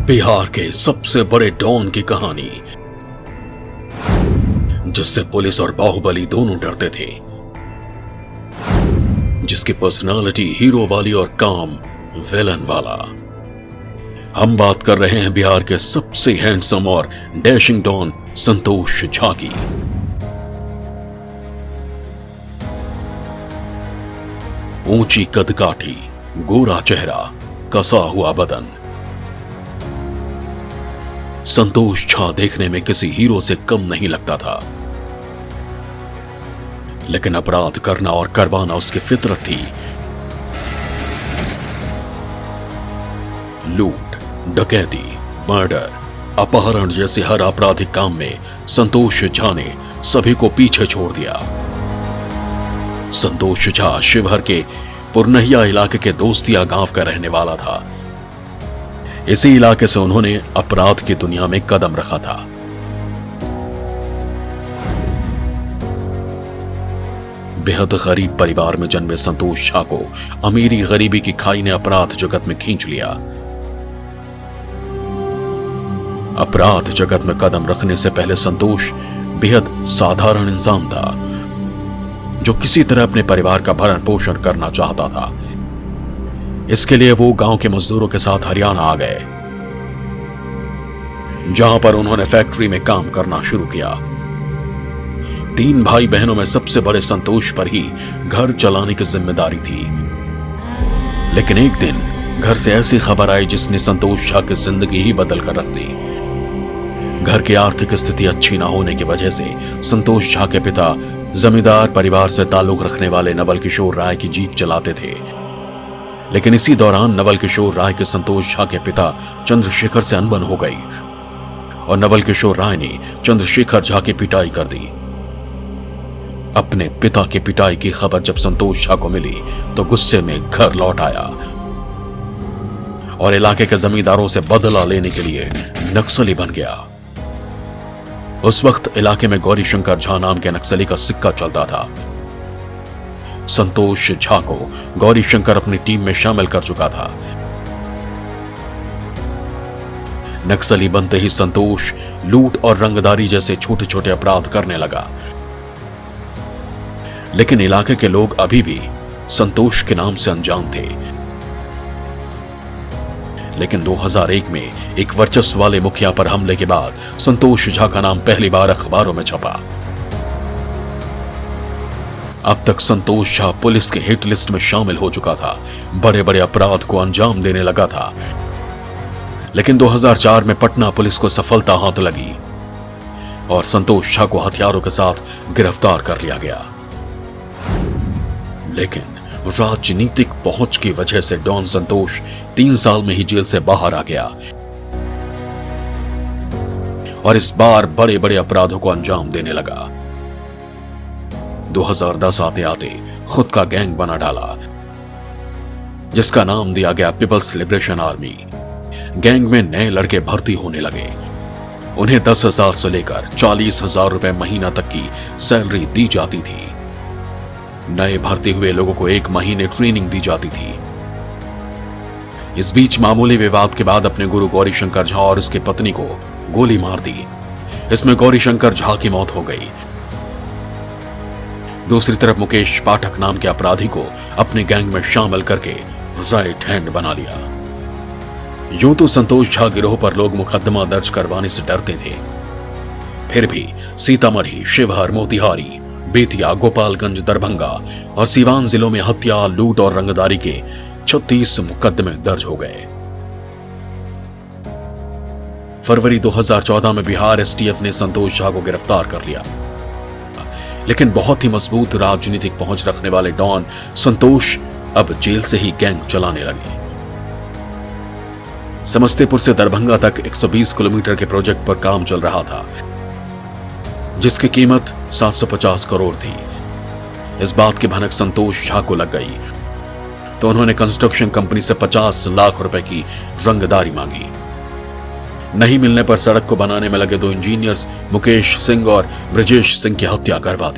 बिहार के सबसे बड़े डॉन की कहानी, जिससे पुलिस और बाहुबली दोनों डरते थे, जिसकी पर्सनालिटी हीरो वाली और काम विलन वाला। हम बात कर रहे हैं बिहार के सबसे हैंडसम और डैशिंग डॉन संतोष झा की। ऊंची कदकाठी, गोरा चेहरा, कसा हुआ बदन। संतोष झा देखने में किसी हीरो से कम नहीं लगता था, लेकिन अपराध करना और करवाना उसकी फितरत थी। लूट, डकैती, मर्डर, अपहरण जैसे हर आपराधिक काम में संतोष झा ने सभी को पीछे छोड़ दिया। संतोष झा शिवहर के पुरनहिया इलाके के दोस्तिया गांव का रहने वाला था। इसी इलाके से उन्होंने अपराध की दुनिया में कदम रखा था। बेहद गरीब परिवार में जन्मे संतोष झा को अमीरी गरीबी की खाई ने अपराध जगत में खींच लिया। अपराध जगत में कदम रखने से पहले संतोष बेहद साधारण इंसान था, जो किसी तरह अपने परिवार का भरण पोषण करना चाहता था। इसके लिए वो गांव के मजदूरों के साथ हरियाणा आ गए, जहां पर उन्होंने फैक्ट्री में काम करना शुरू किया। 3 भाई बहनों में सबसे बड़े संतोष पर ही घर चलाने की जिम्मेदारी थी। लेकिन एक दिन घर से ऐसी खबर आई जिसने संतोष झा की जिंदगी ही बदल कर रख दी। घर की आर्थिक स्थिति अच्छी ना होने की वजह से संतोष झा के पिता जमींदार परिवार से ताल्लुक रखने वाले नवल किशोर राय की जीप चलाते थे। लेकिन इसी दौरान नवल किशोर राय के संतोष झा के पिता चंद्रशेखर से अनबन हो गई और नवल किशोर राय ने चंद्रशेखर झा की पिटाई कर दी। अपने पिता की पिटाई की खबर जब संतोष झा को मिली तो गुस्से में घर लौट आया और इलाके के जमींदारों से बदला लेने के लिए नक्सली बन गया। उस वक्त इलाके में गौरी शंकर झा नाम के नक्सली का सिक्का चलता था। संतोष झा को गौरी शंकर अपनी टीम में शामिल कर चुका था। नक्सली बनते ही संतोष लूट और रंगदारी जैसे छोटे छोटे अपराध करने लगा। लेकिन इलाके के लोग अभी भी संतोष के नाम से अनजान थे। लेकिन 2001 में एक वर्चस्व वाले मुखिया पर हमले के बाद संतोष झा का नाम पहली बार अखबारों में छपा। अब तक संतोष झा पुलिस के हिट लिस्ट में शामिल हो चुका था, बड़े बड़े अपराध को अंजाम देने लगा था। लेकिन 2004 में पटना पुलिस को सफलता हाथ लगी और संतोष झा को हथियारों के साथ गिरफ्तार कर लिया गया। लेकिन राजनीतिक पहुंच की वजह से डॉन संतोष 3 साल में ही जेल से बाहर आ गया और इस बार बड़े बड़े अपराधों को अंजाम देने लगा। 2010 आते आते खुद का गैंग बना डाला, जिसका नाम दिया गया पीपल्स लिबरेशन आर्मी। गैंग में नए लड़के भर्ती होने लगे। उन्हें 10,000 से लेकर 40,000 रुपए महीना तक की सैलरी दी जाती थी। नए भर्ती हुए लोगों को 1 महीने ट्रेनिंग दी जाती थी। इस बीच मामूली विवाद के बाद अपने गुरु गौरी शंकर झा और उसकी पत्नी को गोली मार दी। इसमें गौरी शंकर झा की मौत हो गई। दूसरी तरफ मुकेश पाठक नाम के अपराधी को अपने गैंग में शामिल करके राइट हैंड बना लिया। यूं तो संतोष झा गिरोह पर लोग मुकदमा दर्ज करवाने से डरते थे, फिर भी सीतामढ़ी, शिवहर, मोतिहारी, बेतिया, गोपालगंज, दरभंगा और सीवान जिलों में हत्या, लूट और रंगदारी के 36 मुकदमे दर्ज हो गए। फरवरी 2014 में बिहार एसटीएफ ने संतोष झा को गिरफ्तार कर लिया। लेकिन बहुत ही मजबूत राजनीतिक पहुंच रखने वाले डॉन संतोष अब जेल से ही गैंग चलाने लगे। समस्तीपुर से दरभंगा तक 120 किलोमीटर के प्रोजेक्ट पर काम चल रहा था, जिसकी कीमत 750 करोड़ थी। इस बात की भनक संतोष झा को लग गई तो उन्होंने कंस्ट्रक्शन कंपनी से 50 लाख रुपए की रंगदारी मांगी। नहीं मिलने पर सड़क को बनाने में लगे 2 इंजीनियर्स मुकेश सिंह और ब्रजेश सिंह की हत्या करवा दी।